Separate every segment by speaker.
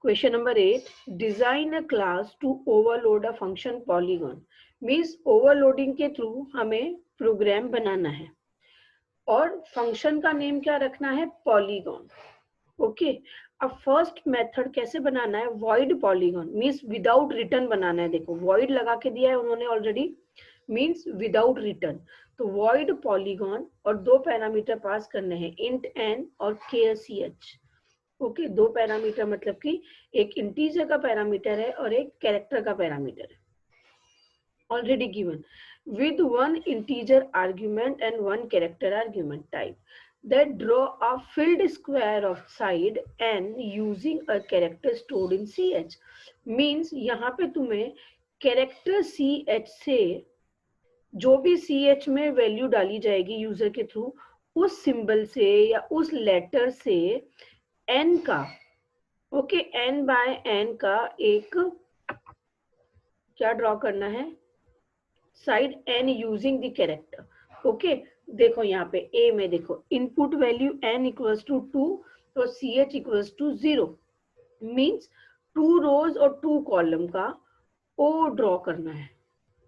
Speaker 1: Question number 8, design a class to overload a function polygon. Means overloading के through हमें program बनाना है और फंक्शन का नेम क्या रखना है, पॉलीगॉन। ओके, अब फर्स्ट मेथड कैसे बनाना है, void polygon, means without return बनाना है। देखो वॉइड लगा के दिया है उन्होंने ऑलरेडी, मीन्स विदाउट रिटर्न। तो वॉइड पॉलीगॉन और दो पैरामीटर पास करने हैं, इंट एन और KCH। ओके, दो पैरामीटर मतलब कि एक इंटीजर का पैरामीटर है और एक कैरेक्टर का पैरामीटर है, already given, with one integer argument and one character argument type that draw a filled square of side n using a character stored in ch। means यहाँ पे तुम्हें कैरेक्टर ch से जो भी ch में value डाली जाएगी यूजर के थ्रू, उस सिंबल से या उस लेटर से n का, ओके, n बाय n का एक क्या ड्रॉ करना है, side n using the character. Okay, देखो यहाँ पे ए में देखो input value n equals to 2 तो ch equals to 0। Means 2 rows और 2 कॉलम का ओ ड्रॉ करना है,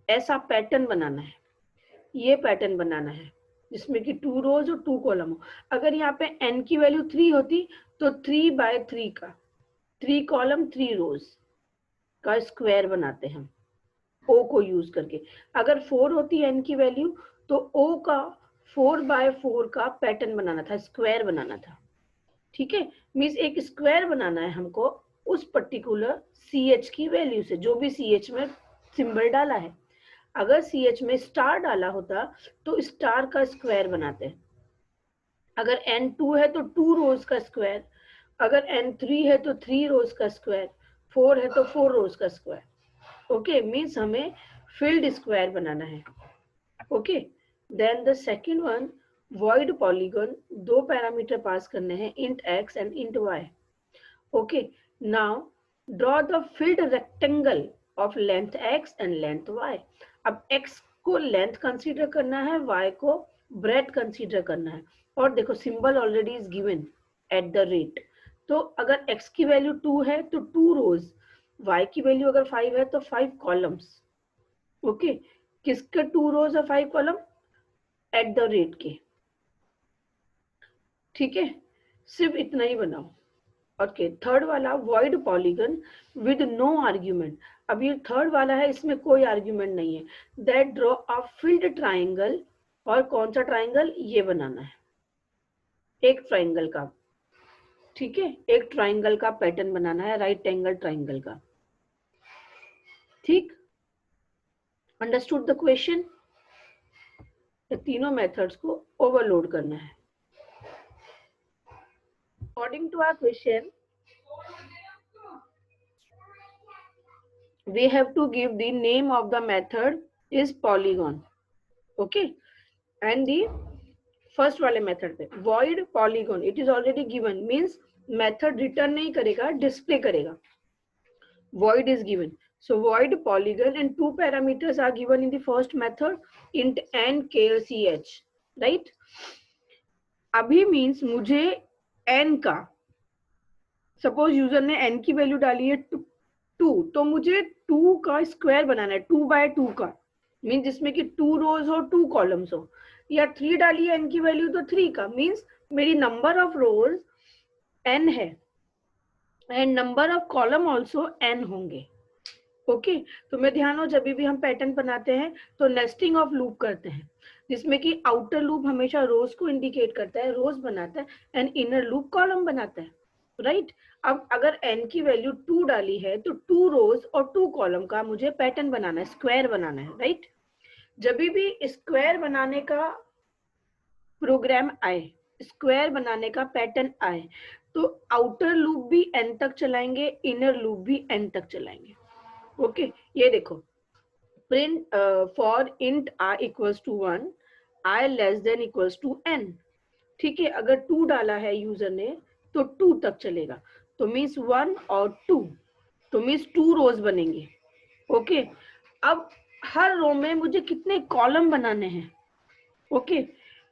Speaker 1: ऐसा पैटर्न बनाना है, ये पैटर्न बनाना है जिसमें कि 2 रोज और 2 कॉलम हो। अगर यहाँ पे n की वैल्यू 3 होती तो 3 बाय 3 का 3 कॉलम 3 रोज का स्क्वायर बनाते हैं हम ओ को यूज करके। अगर 4 होती है n की वैल्यू तो ओ का 4 बाय 4 का पैटर्न बनाना था, स्क्वायर बनाना था। ठीक है, मीन्स एक स्क्वायर बनाना है हमको उस पर्टिकुलर ch की वैल्यू से, जो भी ch में सिंबल डाला है। अगर ch में स्टार डाला होता तो स्टार का स्क्वायर बनाते हैं। अगर n2 है तो 2 रोज का स्क्वायर, अगर n3 है तो 3 रोज का स्क्वायर, 4 है तो 4 रोज का स्क्वायर। ओके, मीन्स हमें फिल्ड स्क्वायर बनाना है। Okay, then the second one, void polygon, दो पैरामीटर पास करने हैं, int x and int y। Okay, now draw the filled rectangle of length x and length y। अब x को length consider करना है, y को ब्रेथ कंसीडर करना है। और देखो symbol already is given at the rate. तो अगर x की वैल्यू 2 है तो 2 रोज, y की वैल्यू अगर 5 है तो 5 कॉलम्स। ओके, किसके 2 रोज और 5 कॉलम, एट द रेट के। ठीक है, सिर्फ इतना ही बनाओ। ओके, थर्ड वाला void polygon with no argument. अब ये थर्ड वाला है, इसमें कोई आर्ग्यूमेंट नहीं है। That draw a field triangle, और कौन सा ट्राइंगल, ये बनाना है, एक ट्राइंगल का। ठीक है, एक ट्राइंगल का पैटर्न बनाना है, राइट एंगल ट्राइंगल का। ठीक, अंडरस्टूड द क्वेश्चन। तीनों मेथड्स को ओवरलोड करना है। According to our question, we have to give the name of the method is polygon. Okay, and the first वाले मेथड पे void polygon, it is already given, means method return नहीं करेगा, display करेगा। void is given, so void polygon and two parameters are given in the first method, int n KCH, right? अभी means मुझे n का, suppose user ने n की value डाली है 2, तो मुझे 2 का स्क्वायर बनाना है, 2 बाय 2 का, मीन जिसमें कि 2 रोज हो 2 कॉलम्स हो। या 3 डाली है n की वैल्यू तो 3 का, मीन्स मेरी नंबर ऑफ रोज n है and number of column also n होंगे। ओके, तो मैं ध्यान हो, जब भी हम पैटर्न बनाते हैं तो नेस्टिंग ऑफ लूप करते हैं, जिसमें कि आउटर लूप हमेशा रोज को इंडिकेट करता है, रोज बनाता है, एंड इनर लूप कॉलम बनाता है, राइट। अब अगर n की वैल्यू 2 डाली है तो 2 रोज और 2 कॉलम का मुझे पैटर्न बनाना है, स्क्वायर बनाना है, राइट। जब भी स्क्वायर बनाने का प्रोग्राम आए, स्क्वायर बनाने का पैटर्न आए, तो आउटर लूप भी n तक चलाएंगे, इनर लूप भी n तक चलाएंगे। ओके, ये देखो, print for int i equals to 1, i less than equals to n। ठीक है, अगर 2 डाला है यूजर ने तो 2 तक चलेगा, तो मीन्स 1 और 2, तो मीन्स 2 रोज बनेंगे। ओके, अब हर रो में मुझे कितने कॉलम बनाने हैं, okay,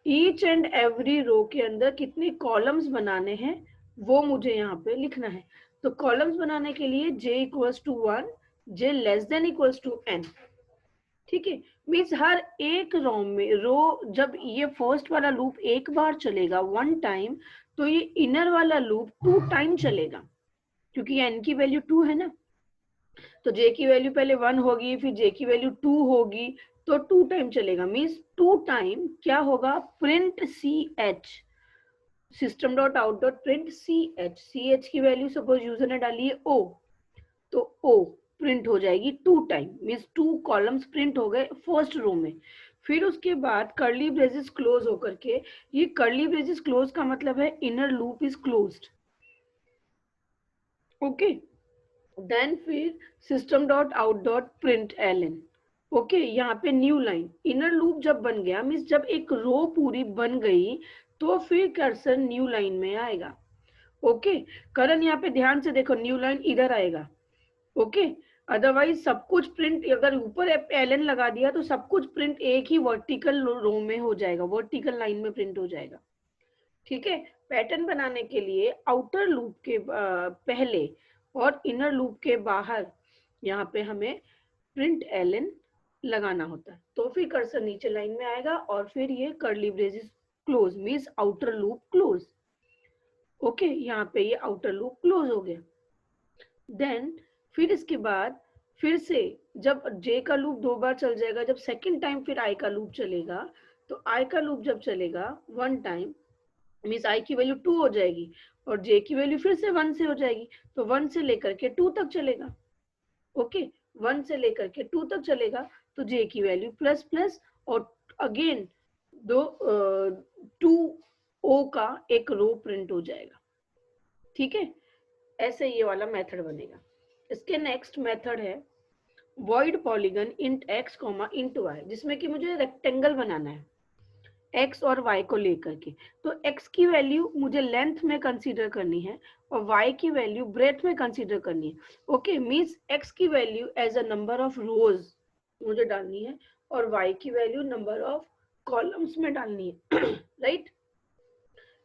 Speaker 1: each and every row के अंदर कितने कॉलम्स बनाने हैं, वो मुझे यहाँ पे लिखना है। तो कॉलम्स बनाने के लिए j equals to 1, j less than equals to n, ठीक है। मीन्स हर एक रो जब ये फर्स्ट वाला लूप एक बार चलेगा 1 टाइम, तो ये इनर वाला लूप 2 टाइम चलेगा, क्योंकि n की वैल्यू 2 है ना। तो j की वैल्यू पहले 1 होगी, फिर j की वैल्यू 2 होगी, तो 2 टाइम चलेगा। मीन्स 2 टाइम क्या होगा, print ch, system dot out dot print ch की वैल्यू सपोज यूजर ने डाली है o, तो o प्रिंट हो जाएगी 2 टाइम, मीन्स 2 कॉलम्स प्रिंट हो गए फर्स्ट रो में। फिर उसके बाद कर्ली ब्रेसेस क्लोज होकर के, ये कर्ली ब्रेसेस क्लोज का मतलब है inner loop is closed, okay. Then फिर system dot out dot print ln, okay. यहाँ पे न्यू लाइन, इनर लूप जब बन गया मीन्स जब एक रो पूरी बन गई, तो फिर कर्सर न्यू लाइन में आएगा, ओके। करण यहाँ पे ध्यान से देखो, न्यू लाइन इधर आएगा, ओके। अदरवाइज सब कुछ प्रिंट, अगर ऊपर ln लगा दिया तो सब कुछ प्रिंट एक ही वर्टिकल रो में हो जाएगा, वर्टिकल लाइन में प्रिंट हो जाएगा, ठीक है। पैटर्न बनाने के लिए आउटर लूप के पहले और इनर लूप के बाहर यहाँ पे हमें प्रिंट ln लगाना होता है, तो फिर कर्सर नीचे लाइन में आएगा और फिर ये curly braces close means outer loop close, okay. यहाँ पे ये आउटर लूप क्लोज हो गया। देन फिर इसके बाद फिर से जब j का लूप 2 बार चल जाएगा, जब सेकेंड टाइम फिर i का लूप चलेगा, तो i का लूप जब चलेगा 1 टाइम, मीन्स i की वैल्यू 2 हो जाएगी और j की वैल्यू फिर से 1 से हो जाएगी, तो 1 से लेकर के 2 तक चलेगा, ओके। 1 से लेकर के 2 तक चलेगा, तो j की वैल्यू प्लस प्लस और अगेन 2 o का एक रो प्रिंट हो जाएगा, ठीक है। ऐसे ये वाला मेथड बनेगा। इसके नेक्स्ट मेथड है void polygon int x int y, जिसमें कि मुझे रेक्टेंगल बनाना है x और y को लेकर के। तो x की वैल्यू मुझे लेंथ में कंसीडर करनी है और y की वैल्यू ब्रेथ में कंसीडर करनी है, ओके। मींस x की value as a number of rows मुझे डालनी है और y की वैल्यू नंबर ऑफ कॉलम्स में डालनी है, राइट।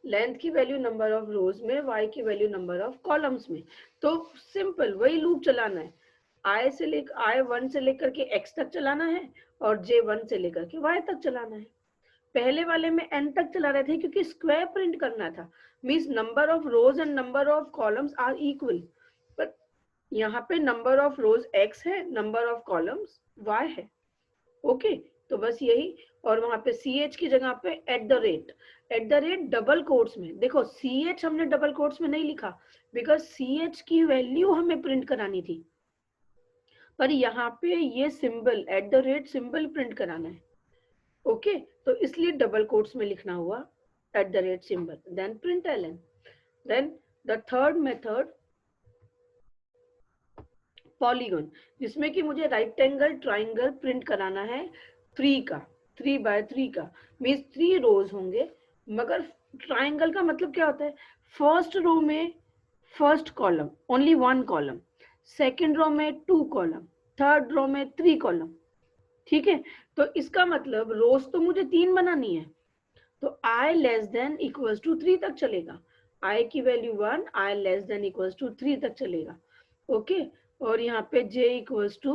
Speaker 1: लेंथ की वैल्यू नंबर ऑफ रोज में, y की वैल्यू नंबर ऑफ कॉलम्स में। तो सिंपल वही लूप चलाना है, i1 से लेकर के x तक चलाना है और j1 से लेकर के y तक चलाना है। पहले वाले में n तक चला रहे थे क्योंकि स्क्वायर प्रिंट करना था, means number of rows and number of columns are equal, पर यहाँ पे नंबर ऑफ रोज x है, नंबर ऑफ कॉलम्स y है, ओके। तो बस यही, और वहां पे ch की जगह पे eight the rate double quotes में, देखो ch हमने डबल कोट्स में नहीं लिखा बिकॉज ch की वैल्यू हमें प्रिंट करानी थी, पर यहाँ पे ये symbol eight the rate symbol print कराना है, ओके। तो इसलिए डबल कोट्स में लिखना हुआ at the rate symbol, then print ln। Then the third method polygon, जिसमें कि मुझे राइट एंगल ट्राइंगल प्रिंट कराना है 3 का, 3 बाय 3 का, मीन्स 3 रोज होंगे। मगर ट्राइंगल का मतलब क्या होता है, फर्स्ट रो में first column only 1 column, second row में 2 कॉलम, थर्ड रो में 3 कॉलम, ठीक है। तो इसका मतलब रोज तो मुझे 3 बनानी है, तो i less than equals to 3 तक चलेगा, i की value 1, i less than equals to 3 तक चलेगा, ओके। और यहाँ पे j equals to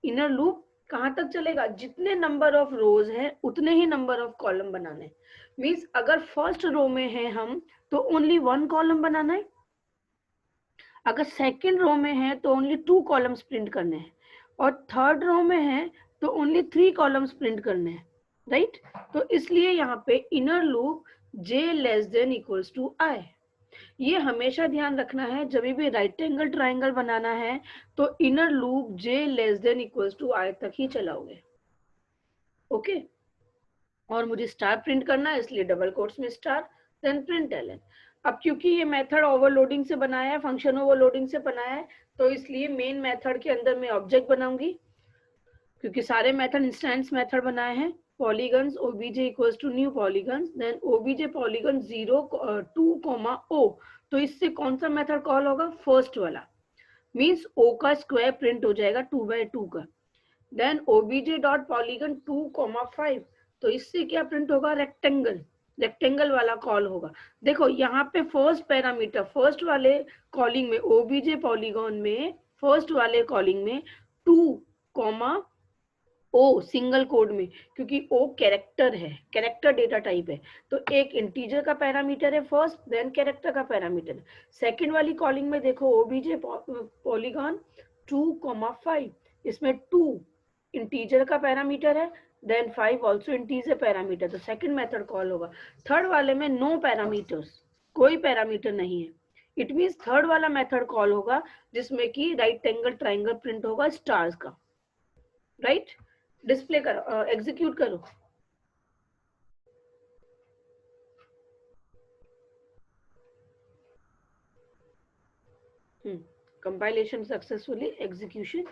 Speaker 1: inner loop कहाँ तक चलेगा, जितने नंबर ऑफ रोज है उतने ही नंबर ऑफ कॉलम बनाने हैं। मीन्स अगर फर्स्ट रो में है हम तो ओनली 1 कॉलम बनाना है, अगर सेकेंड रो में है तो ओनली 2 कॉलम्स प्रिंट करने हैं, और थर्ड रो में है तो ओनली 3 कॉलम्स प्रिंट करने हैं, राइट। तो इसलिए यहाँ पे inner loop j less than equals to i, ये हमेशा ध्यान रखना है जब भी राइट एंगल ट्राइंगल बनाना है तो inner loop j less than equals to i तक ही चलाओगे, ओके। और मुझे स्टार प्रिंट करना है इसलिए डबल कोट्स में स्टार, देन प्रिंट ln। अब क्योंकि ये मेथड ओवरलोडिंग से बनाया है, फंक्शन ओवरलोडिंग से बनाया है, तो इसलिए मेन मेथड के अंदर मैं ऑब्जेक्ट बनाऊंगी, क्योंकि सारे मेथड इंस्टेंस मेथड बनाए हैं। Polygons obj equals to new polygons, then obj polygon 0 2 o, तो इससे कौन सा मेथड कॉल होगा, फर्स्ट वाला, मींस o का स्क्वायर प्रिंट हो जाएगा 2 बाय 2 का। देन obj डॉट पॉलीगन 2 5, तो इससे क्या प्रिंट होगा, रेक्टेंगल, रेक्टेंगल वाला कॉल होगा। देखो यहाँ पे फर्स्ट पैरामीटर, फर्स्ट वाले कॉलिंग में, ओबीजे पॉलीगॉन में फर्स्ट वाले कॉलिंग में 2 कॉमा ओ सिंगल कोड में, क्योंकि ओ कैरेक्टर है, कैरेक्टर डेटा टाइप है, तो एक इंटीजर का पैरामीटर है फर्स्ट, देन कैरेक्टर का पैरामीटर है। सेकंड वाली कॉलिंग में देखो ओबीजे पॉलीगॉन 2,5, इसमें 2 इंटीजर का पैरामीटर है, देन 5 ऑल्सो इंटीजर पैरामीटर, तो सेकंड मेथड कॉल होगा। थर्ड वाले में नो पैरामीटर्स, कोई पैरामीटर नहीं है, इट मीन्स थर्ड वाला मेथड कॉल होगा जिसमें कि राइट एंगल ट्राइंगल प्रिंट होगा स्टार्स का, राइट। डिस्प्ले करो, एग्जीक्यूट करो। Compilation successfully, execution.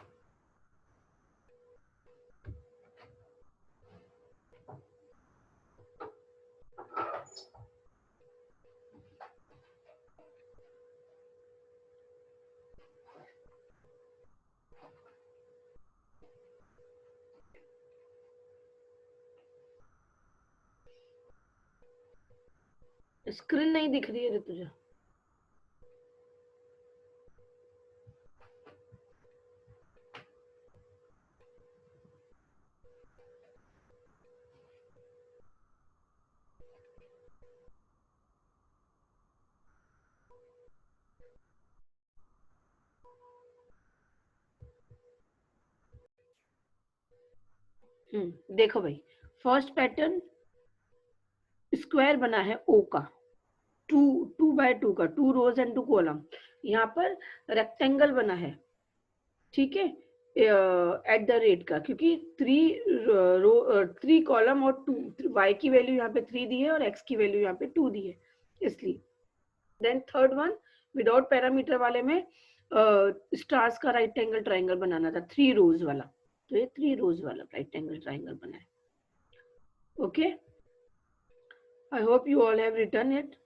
Speaker 1: स्क्रीन नहीं दिख रही है तुझे? देखो भाई, फर्स्ट पैटर्न स्क्वायर बना है ओ का, 2 by 2 का, 2 रोज एंड 2 कॉलम। यहाँ पर रेक्टेंगल बना है, ठीक है, एट द रेट का, क्योंकि 3 कॉलम और 2 y की वैल्यू यहाँ पे 3 दी है और x की वैल्यू यहाँ पे 2 दी है, इसलिए। Then third one without parameter वाले में स्टार्स का राइट एंगल ट्राइंगल बनाना था, 3 रोज वाला, तो ये 3 रोज वाला राइट एंगल ट्राइंगल बना है। Okay, I hope you all have written it.